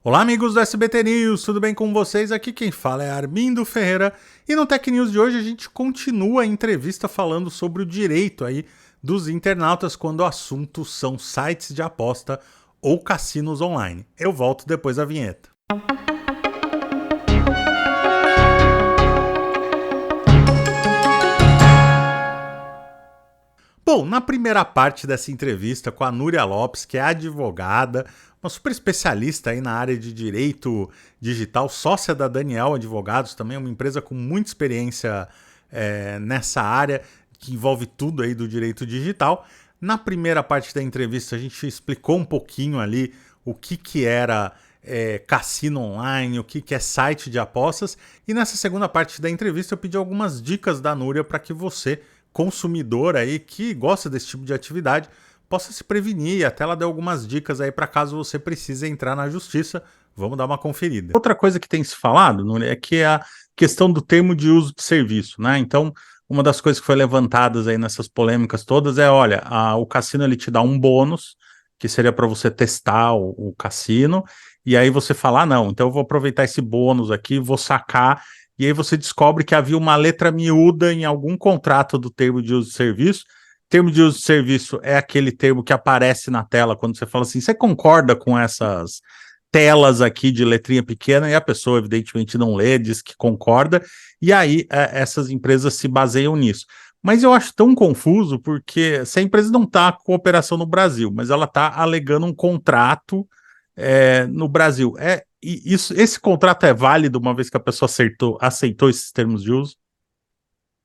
Olá, amigos do SBT News, tudo bem com vocês? Aqui quem fala é Armindo Ferreira e no Tech News de hoje a gente continua a entrevista falando sobre o direito aí dos internautas quando o assunto são sites de aposta ou cassinos online. Eu volto depois da vinheta. Bom, na primeira parte dessa entrevista com a Núria Lopes, que é advogada, uma super especialista aí na área de direito digital, sócia da Daniel Advogados, também uma empresa com muita experiência nessa área, que envolve tudo aí do direito digital. Na primeira parte da entrevista a gente explicou um pouquinho ali o que era cassino online, o que é site de apostas, e nessa segunda parte da entrevista eu pedi algumas dicas da Núria para que você, consumidor aí que gosta desse tipo de atividade, possa se prevenir, e até ela deu algumas dicas aí para caso você precise entrar na justiça. Vamos dar uma conferida. Outra coisa que tem se falado, Núria, é que é a questão do termo de uso de serviço, né? Então, uma das coisas que foi levantadas aí nessas polêmicas todas é, olha, o cassino ele te dá um bônus, que seria para você testar o cassino, e aí você fala, não, então eu vou aproveitar esse bônus aqui, vou sacar, e aí você descobre que havia uma letra miúda em algum contrato do termo de uso de serviço. Termo de uso de serviço é aquele termo que aparece na tela quando você fala assim, você concorda com essas telas aqui de letrinha pequena? E a pessoa evidentemente não lê, diz que concorda, e aí essas empresas se baseiam nisso. Mas eu acho tão confuso porque se a empresa não está com operação no Brasil, mas ela está alegando um contrato no Brasil. Esse contrato é válido uma vez que a pessoa aceitou esses termos de uso?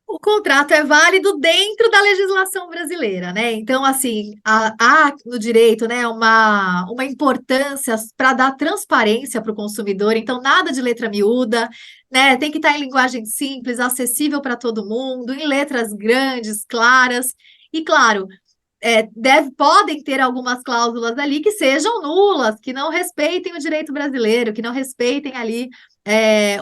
O contrato é válido dentro da legislação brasileira, né? Então, assim, há no direito, né, uma importância para dar transparência para o consumidor. Então, nada de letra miúda, né? Tem que estar em linguagem simples, acessível para todo mundo, em letras grandes, claras. E, claro, podem ter algumas cláusulas ali que sejam nulas, que não respeitem o direito brasileiro, que não respeitem ali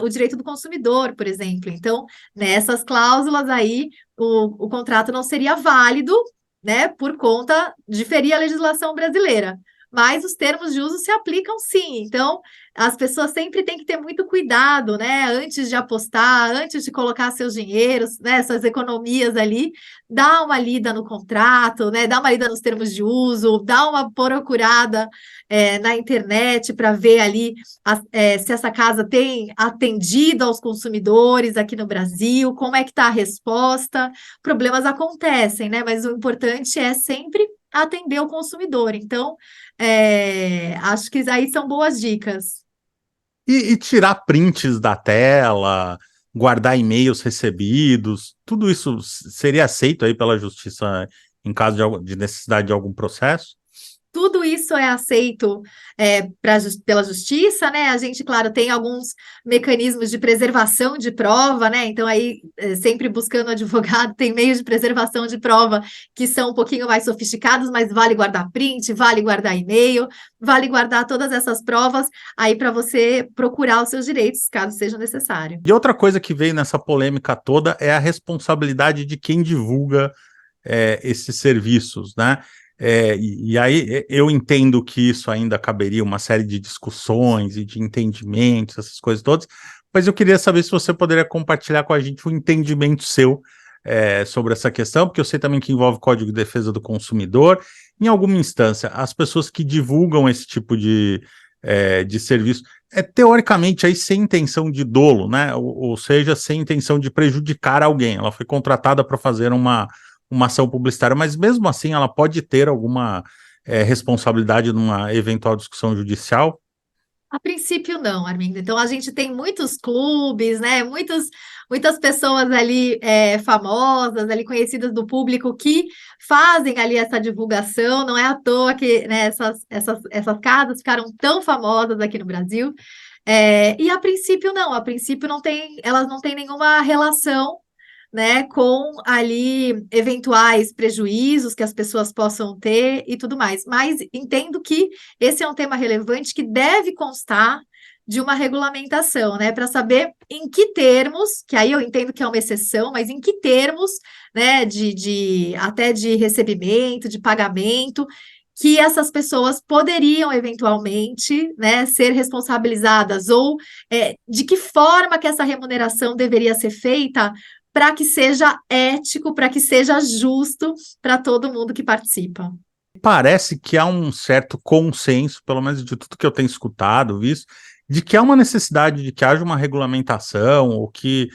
o direito do consumidor, por exemplo. Então, nessas cláusulas aí, o contrato não seria válido, né, por conta de ferir a legislação brasileira. Mas os termos de uso se aplicam sim. Então, as pessoas sempre têm que ter muito cuidado, né, antes de apostar, antes de colocar seus dinheiros, né, suas economias ali, dá uma lida no contrato, né? Dá uma lida nos termos de uso, dá uma procurada na internet para ver ali se essa casa tem atendido aos consumidores aqui no Brasil, como é que está a resposta. Problemas acontecem, né? Mas o importante é sempre atender o consumidor. Então, acho que aí são boas dicas. E tirar prints da tela, guardar e-mails recebidos, tudo isso seria aceito aí pela justiça em caso de necessidade de algum processo? Tudo isso é aceito pela justiça, né? A gente, claro, tem alguns mecanismos de preservação de prova, né? Então, aí, sempre buscando advogado, tem meios de preservação de prova que são um pouquinho mais sofisticados, mas vale guardar print, vale guardar e-mail, vale guardar todas essas provas aí para você procurar os seus direitos, caso seja necessário. E outra coisa que veio nessa polêmica toda é a responsabilidade de quem divulga esses serviços, né? E aí eu entendo que isso ainda caberia uma série de discussões e de entendimentos, essas coisas todas, mas eu queria saber se você poderia compartilhar com a gente um entendimento seu sobre essa questão, porque eu sei também que envolve Código de Defesa do Consumidor. Em alguma instância, as pessoas que divulgam esse tipo de serviço, teoricamente aí sem intenção de dolo, né? Ou seja, sem intenção de prejudicar alguém. Ela foi contratada para fazer uma ação publicitária, mas mesmo assim ela pode ter alguma responsabilidade numa eventual discussão judicial. A princípio, não, Armindo. Então, a gente tem muitos clubes, né? Muitas pessoas ali famosas, ali conhecidas do público, que fazem ali essa divulgação. Não é à toa que, né, essas casas ficaram tão famosas aqui no Brasil. E a princípio, não. A princípio, não tem, elas não têm nenhuma relação, né, com ali eventuais prejuízos que as pessoas possam ter e tudo mais. Mas entendo que esse é um tema relevante que deve constar de uma regulamentação, né, para saber em que termos, que aí eu entendo que é uma exceção, mas em que termos, né, até de recebimento, de pagamento, que essas pessoas poderiam eventualmente, né, ser responsabilizadas ou de que forma que essa remuneração deveria ser feita para que seja ético, para que seja justo para todo mundo que participa. Parece que há um certo consenso, pelo menos de tudo que eu tenho escutado, visto, de que há uma necessidade de que haja uma regulamentação ou que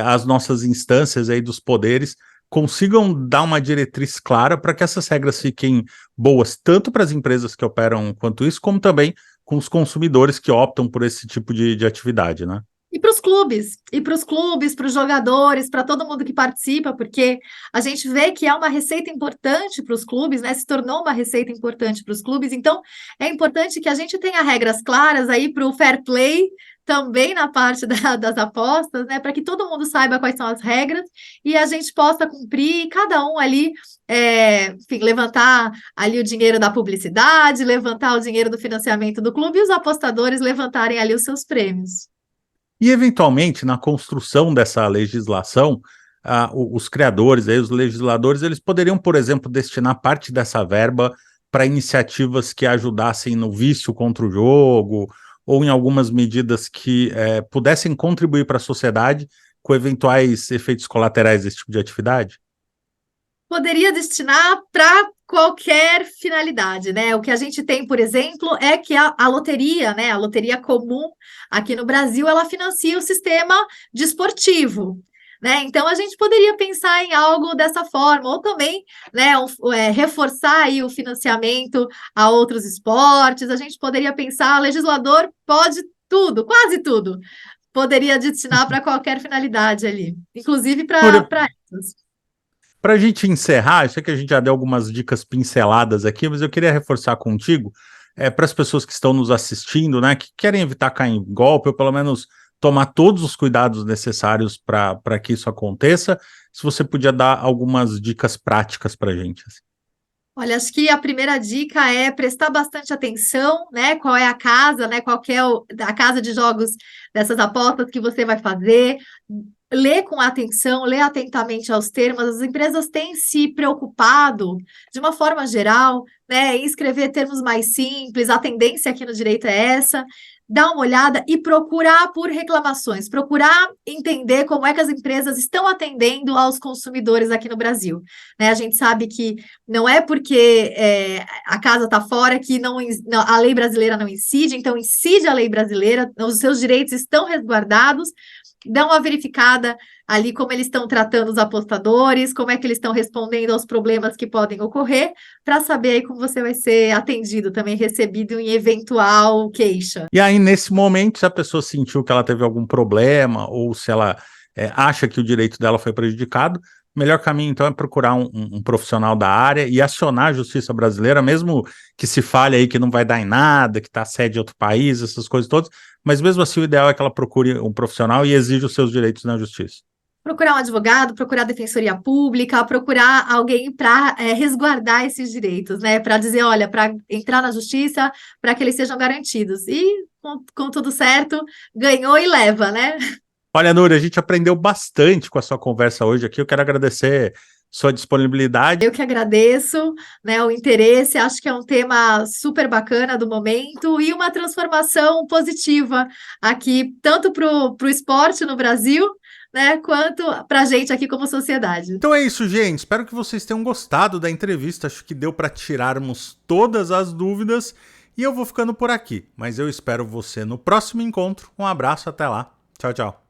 as nossas instâncias aí dos poderes consigam dar uma diretriz clara para que essas regras fiquem boas, tanto para as empresas que operam quanto isso, como também com os consumidores que optam por esse tipo de atividade, né? E para os clubes, para os jogadores, para todo mundo que participa, porque a gente vê que é uma receita importante para os clubes, né? Se tornou uma receita importante para os clubes, então é importante que a gente tenha regras claras aí para o fair play, também na parte das apostas, né? Para que todo mundo saiba quais são as regras e a gente possa cumprir, e cada um ali, enfim, levantar ali o dinheiro da publicidade, levantar o dinheiro do financiamento do clube e os apostadores levantarem ali os seus prêmios. E, eventualmente, na construção dessa legislação, os criadores, aí, os legisladores, eles poderiam, por exemplo, destinar parte dessa verba para iniciativas que ajudassem no vício contra o jogo, ou em algumas medidas que pudessem contribuir para a sociedade com eventuais efeitos colaterais desse tipo de atividade? Poderia destinar para qualquer finalidade, né? O que a gente tem, por exemplo, é que a loteria, né? A loteria comum aqui no Brasil, ela financia o sistema desportivo. Né? Então a gente poderia pensar em algo dessa forma, ou também, né, reforçar aí o financiamento a outros esportes. A gente poderia pensar, o legislador pode tudo, quase tudo, poderia destinar para qualquer finalidade ali, inclusive para essas. Para a gente encerrar, eu sei que a gente já deu algumas dicas pinceladas aqui, mas eu queria reforçar contigo, para as pessoas que estão nos assistindo, né, que querem evitar cair em golpe, ou pelo menos tomar todos os cuidados necessários para que isso aconteça, se você podia dar algumas dicas práticas para a gente. Assim. Olha, acho que a primeira dica é prestar bastante atenção, né? Qual é a casa, né? Qual que é a casa de jogos dessas apostas que você vai fazer. Ler com atenção, ler atentamente aos termos. As empresas têm se preocupado, de uma forma geral, né, em escrever termos mais simples. A tendência aqui no direito é essa. Dar uma olhada e procurar por reclamações, procurar entender como é que as empresas estão atendendo aos consumidores aqui no Brasil. Né, a gente sabe que não é porque a casa está fora que a lei brasileira não incide, então incide a lei brasileira, os seus direitos estão resguardados. Dá uma verificada ali como eles estão tratando os apostadores, como é que eles estão respondendo aos problemas que podem ocorrer, para saber aí como você vai ser atendido, também recebido em eventual queixa. E aí, nesse momento, se a pessoa sentiu que ela teve algum problema, ou se ela acha que o direito dela foi prejudicado, o melhor caminho, então, é procurar um profissional da área e acionar a justiça brasileira, mesmo que se fale aí que não vai dar em nada, que está sede em outro país, essas coisas todas, mas mesmo assim o ideal é que ela procure um profissional e exija os seus direitos na justiça. Procurar um advogado, procurar a defensoria pública, procurar alguém para resguardar esses direitos, né? Para dizer, olha, para entrar na justiça, para que eles sejam garantidos. E com tudo certo, ganhou e leva, né? Olha, Núria, a gente aprendeu bastante com a sua conversa hoje aqui. Eu quero agradecer sua disponibilidade. Eu que agradeço, né, o interesse, acho que é um tema super bacana do momento e uma transformação positiva aqui, tanto para o esporte no Brasil, né, quanto para a gente aqui como sociedade. Então é isso, gente. Espero que vocês tenham gostado da entrevista. Acho que deu para tirarmos todas as dúvidas e eu vou ficando por aqui. Mas eu espero você no próximo encontro. Um abraço, até lá. Tchau, tchau.